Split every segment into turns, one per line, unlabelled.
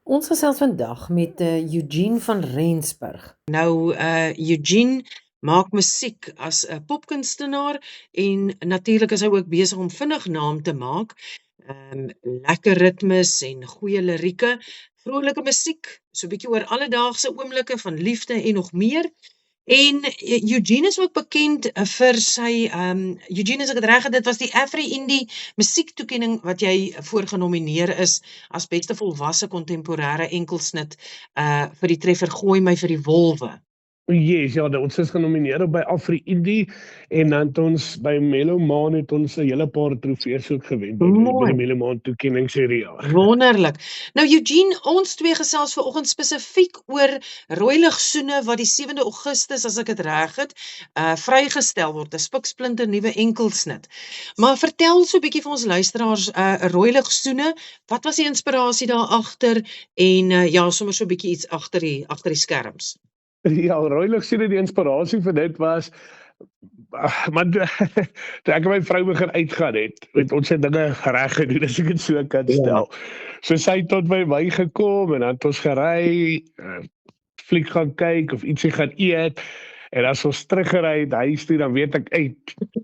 Ons gesels vandag met Eugene van Rensburg.
Nou, Eugene maak musiek as 'n popkunstenaar en natuurlik is hy ook besig om vinnig naam te maak. Lekker ritmes en goeie lirieke, vrolike musiek, so 'n bietjie oor alledaagse oomblikke van liefde en nog meer. En Eugene is ook bekend vir sy Eugene, as ek dit reg het, dit was die AfriIndie musiektoekenning wat jy voorgenomineer is as beste volwasse kontemporêre enkelsnit vir die treffer Gooi my vir die wolwe.
Yes, ja, ons is genomineer by AfriIndie en dan het ons by Melomaan het ons 'n hele paar trofees ook gewen by
Mooi.
die Melomaan toekenning hierdie jaar.
Wonderlik. Nou Eugene, ons twee gesels vanoggend spesifiek oor Rooiligsoene wat die 7de Augustus, as ek dit reg het, vrygestel word, 'n spiksplinter nuwe enkelsnit. Maar vertel so 'n bietjie vir ons luisteraars, Rooiligsoene, wat was die inspirasie daar agter en ja, sommer so 'n bietjie iets agter die skerms.
Ja, Rooiligsoene, die inspirasie vir dit was maar toe ek en my vrou begin uitgaan het ons het dinge reg gedoen, as ek dit so kan stel. So sy het tot by gekom en dan het ons gery, fliek gaan kyk of ietsie gaan eet. En as ons teruggery het huis toe, dan weet ek,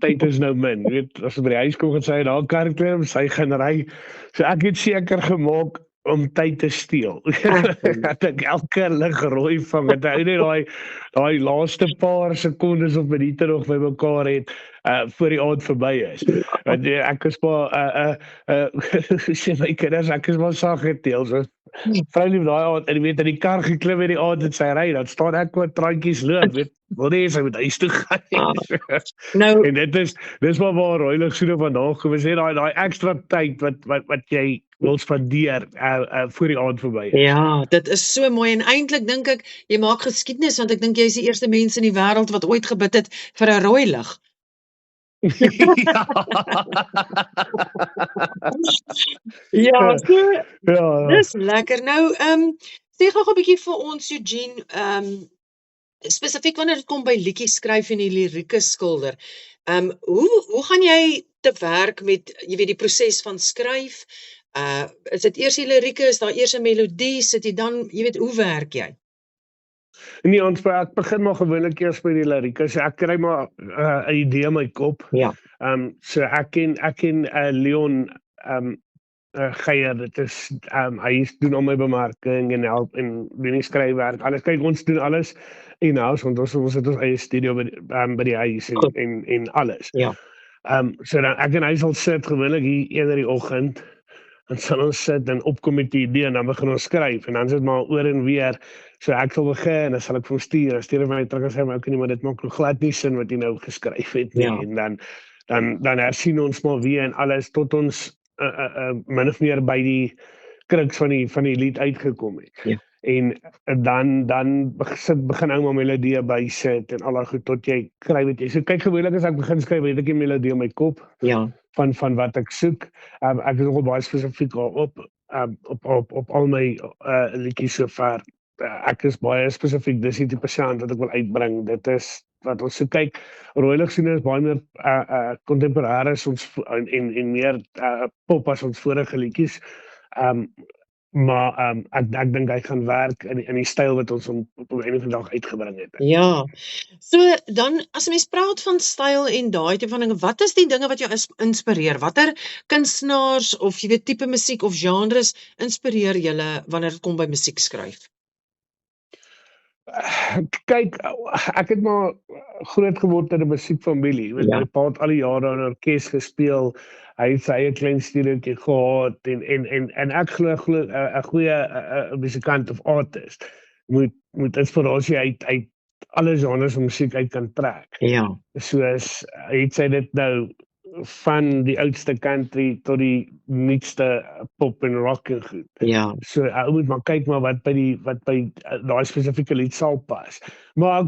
tyd is nou min. Jy weet, as ons by die huis kom, gaan sy daar kar klim, sy gaan ry. So ek het seker gemaak om tyd te steel. Dat ek elke lig rooi vang, dat hy net daai laaste paar sekondes of minute nog by mekaar het, voor die aand verby is. Want ek is maar, sê my kinders, ek is maar saggeteel, so vrou lief daai aand, en jy weet, in die kar geklim in die aand en sy ry, dan staan ek met traantjies loop, weet, wil nie, sy moet huis toe gaan.
Nou,
En dis maar waar Rooiligsoene vandaan kom, is net daai ekstra tyd wat jy wil spandeer voor die aand verby is.
ja, dit is so mooi en eintlik dink ek jy maak geskiedenis, want ek dink jy is die eerste mens in die wêreld wat ooit gebid het vir 'n rooi lig. Ja, so,
Ja.
dis lekker. Nou, sê gou 'n bietjie vir ons, Eugene, spesifiek wanneer dit kom by liedjies skryf en die lirieke skilder. Hoe gaan jy te werk met, jy weet, die proses van skryf? Is dit eers die lirieke, is daar eers 'n melodie, sit jy dan, jy weet, hoe werk jy?
Nee, ek begin maar gewoonlik eers by die lirieke, so ek kry maar 'n idee in my kop.
Ja.
So ek ken Leon Geier, dit is hy doen al my bemarking en help en doen die skryfwerk. Alles, kyk, ons doen alles in-house, want ons het ons eie studio by die huis en alles.
Ja.
So dan ek en hy sal sit gewoonlik hier eerder die oggend, dan sal ons sit en opkom met die idee en dan begin ons skryf en dan sit maar oor en weer. So ek sal begin en dan sal ek vir hom stuur my terug en sê maar okay, maar dit maak nog glad nie sin wat jy nou geskryf het nie.
Ja.
En dan hersien ons maar weer en alles tot ons min of meer by die kruks van die lied uitgekom het.
Ja.
En dan begin ou maar melodie bysit en al daai goed tot jy kry wat jy. So kyk, gewoonlik as ek begin skryf, het ek die melodie in my kop
Ja.
van wat ek soek. Ek is nogal baie spesifiek op al my liedjies sover. Ek is baie spesifiek, dis die tipe sound wat ek wil uitbring. Dit is wat ons so kyk. Rooiligsoene is baie meer kontemporêre en meer pop as ons vorige liedjies. Maar ek dink hy gaan werk in die styl wat ons op die einde van die dag uitgebring het.
Ja. So dan, as 'n mens praat van styl en daai tipe van dinge, wat is die dinge wat jou inspireer? Watter kunstenaars of jy weet tipe musiek of genres inspireer julle wanneer dit kom by musiek skryf?
Kyk, ek het maar groot geword in 'n musiekfamilie.
Ja.
My pa het al die jare in 'n orkes gespeel. Hy het sy eie klein studiootjie gehad en ek glo 'n goeie musikant of artist moet inspirasie uit alle genres van musiek uit kan trek.
Ja.
Soos het sy dit nou van die oudste country tot die nuutste pop en rock en goed.
Ja.
So ou moet maar kyk maar wat by daai spesifieke lied sal pas. Maar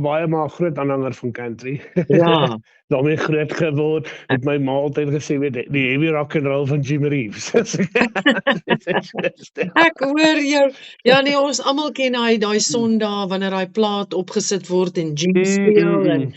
baie maar groot aanhanger van country.
Ja.
Daarmee groot geword, het my ma altyd gesê, weet die heavy rock and roll van Jim Reeves.
Ek hoor jou. Ja nee, ons almal ken daai Sondag wanneer daai plaat opgesit word en Jim speel en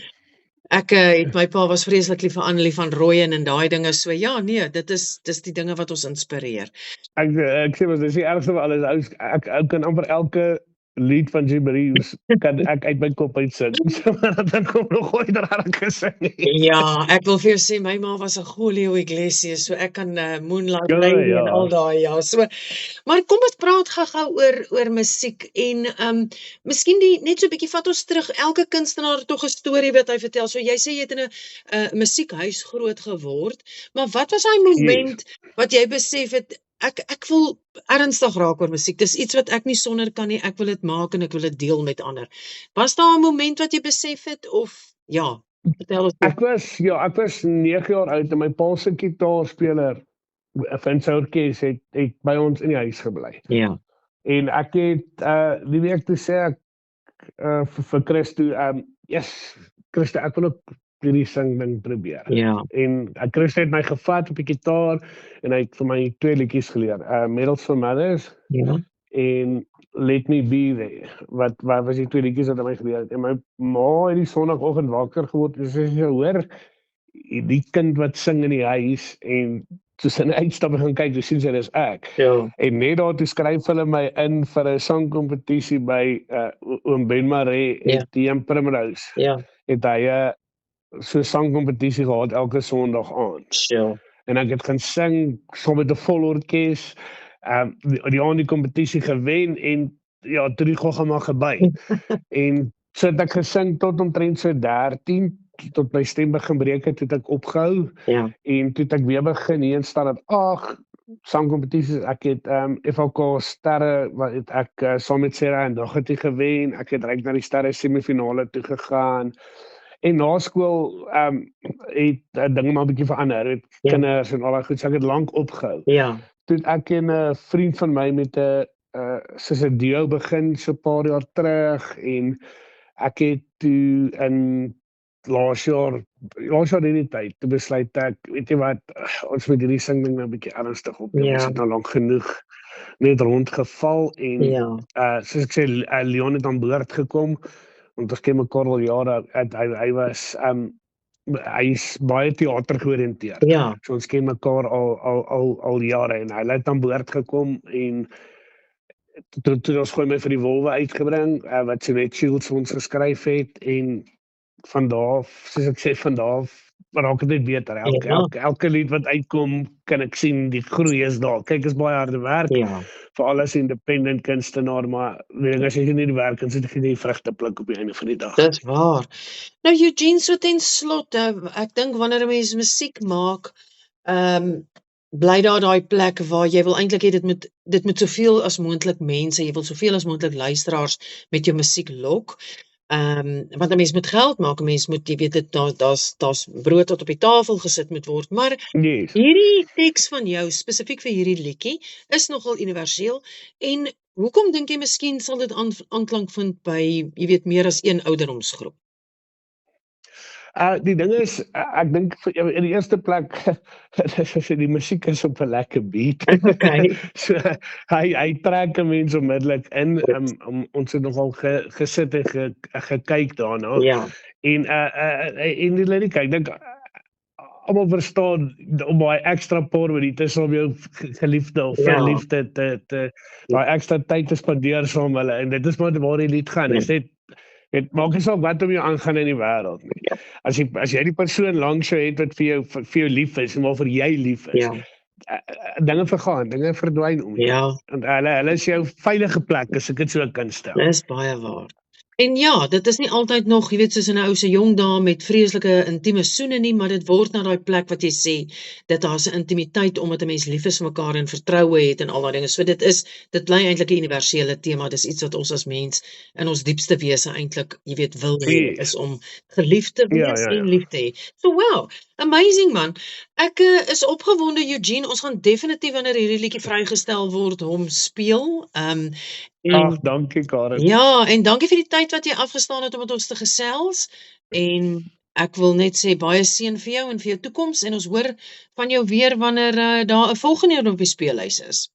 Ek het my pa was vreeslik lief vir Annelie van Rooyen en daai dinge, so ja, nee, dis die dinge wat ons inspireer.
Ek sê mos dis die ergste van alles. Ek kan amper elke lied van Jim Reeves kan ek uit my kop uit sing. So dan kom nog ooit raak gesing nie.
Ja, ek wil vir jou sê my ma was 'n Julio Iglesias, so ek kan Moonlight
Ja,
Lady en
ja.
al daai ja. So maar kom ons praat gou-gou oor musiek en miskien net so 'n bietjie vat ons terug. Elke kunstenaar het tog 'n storie wat hy vertel. So jy sê jy het in 'n musiekhuis groot geword, maar wat was daai moment wat jy besef het ek wil ernstig raak oor musiek. Dis iets wat ek nie sonder kan nie. Ek wil dit maak en ek wil dit deel met ander. Was daar 'n moment wat jy besef het of ja, vertel ons.
Ek was 9 jaar oud en my pa se gitaarspeler van sy orkes het by ons in die huis gebly.
Ja.
En ek het die week toe sê ek vir Christo, Christo, ek wil ook hierdie sing ding probeer.
Ja.
En Christo het my gevat op die gitaar en hy het vir my 2 liedjies geleer. Medals for Mothers
Ja.
en Let Me Be There. Wat was die 2 liedjies wat hy my geleer het. En my ma het die Sondagoggend wakker geword en sy sê, hoor, die kind wat sing in die huis en toe sy in die uitstappe gaan kyk, toe sien sy dis ek.
Ja.
En net daar toe skryf hulle my in vir 'n sangkompetisie by oom Ben Maree
Ja.
en TM Primrose.
Ja.
Het hy so 'n sangkompetisie gehad elke Sondag aand.
Sure.
En ek het gaan sing saam met 'n vol orkes. Die aand die kompetisie gewen en ja, toe die gogga maar geby. En so het ek gesing tot omtrent so 13 tot my stem begin breek het, het ek opgehou.
Ja.
En toe het ek weer begin hier in Standaard 8 sangkompetisies. Ek het FLK sterre wat het ek saam met Sarah en Daggerty gewen. Ek het reg na die sterre semifinale toe gegaan. En na skool het dinge maar 'n bietjie verander. Het kinders en al daai goed, so ek het lank opgehou.
Ja.
Toe ek en 'n vriend van my met 'n duo begin so 'n paar jaar terug en ek het toe in laas jaar in die tyd toe besluit ek, weet jy wat, ons moet hierdie sing ding nou 'n bietjie ernstig opneem.
Ja.
Ons het nou lank genoeg net rondgeval en
Ja.
soos ek sê, Leon het aan boord gekom want ons ken mekaar al jare. Hy was hy's baie teater georiënteerd.
Ja.
So ons ken mekaar al jare en hy het aan boord gekom en toe ons Gooi my vir die wolwe uitgebring wat Jeanette Shields vir ons geskryf het en van daar af, soos ek sê, van daar af raak dit net beter. Elke lied wat uitkom, kan ek sien die groei is daar. Kyk, is baie harde werk
Ja.
vir al as independent kunstenaar, maar weet as jy nie die werk kan sit, jy nie die vrugte pluk op die einde van die dag.
Dis waar. Nou Eugene, so ten slotte, ek dink wanneer 'n mens musiek maak, bly daar daai plek waar jy wil eintlik hê dit moet soveel as moontlik mense, jy wil soveel as moontlik luisteraars met jou musiek lok. Want 'n mens moet geld maak, 'n mens moet, jy weet dit, daar's brood wat op die tafel gesit moet word, maar
Yes.
hierdie teks van jou spesifiek vir hierdie liedjie is nogal universeel en hoekom dink jy miskien sal dit aanklank vind by, jy weet, meer as een ouderdomsgroep?
Die ding is, ek dink in die eerste plek, die musiek is op 'n lekker beat.
Okay.
So hy trek 'n mens onmiddellik in. Ons het nogal gesit en gekyk daarna.
Ja.
En die liriek, ek dink almal verstaan om daai ekstra paar minute saam jou geliefde of verliefde daai ekstra tyd te spandeer saam met hulle en dit is maar waar die lied gaan. Dit sê dit maak nie saak wat om jou aangaan in die wêreld nie. As jy die persoon langs jou het wat vir jou lief is en waarvoor jy lief is. Dinge vergaan, dinge verdwyn om jou.
Ja.
En hulle is jou veilige plek as ek dit so kan stel.
Dis baie waar. En ja, dit is nie altyd nog, jy weet, soos 'n ou se jong dame met vreeslike intieme soene nie, maar dit word na daai plek wat jy sê, dat daar's 'n intimiteit omdat 'n mens lief is vir mekaar en vertroue het en al daai dinge. So dit bly eintlik 'n universele tema. Dis iets wat ons as mens in ons diepste wese eintlik, jy weet, wil hê, is om geliefd te wees en lief te hê. So wow, amazing man. Ek is opgewonde, Eugene. Ons gaan definitief wanneer hierdie liedjie vrygestel word hom speel.
Ag, dankie Karen.
Ja, en dankie vir die tyd wat jy afgestaan het om met ons te gesels. En ek wil net sê baie seën vir jou en vir jou toekoms en ons hoor van jou weer wanneer daar 'n volgende een op die speellys is.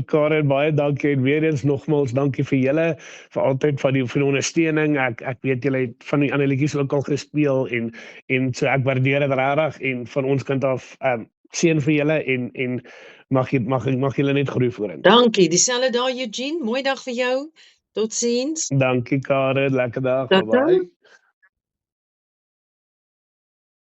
Karen, baie dankie en weer eens nogmaals dankie vir julle vir altyd van die ondersteuning. Ek weet julle het van die ander liedjies ook al gespeel en so ek waardeer dit regtig en van ons kant af seën vir julle en mag julle net groei vorentoe.
Dankie, dieselfde daar Eugene, mooi dag vir jou. Totsiens.
Dankie Karen, lekker dag.
Tot
Bye bye.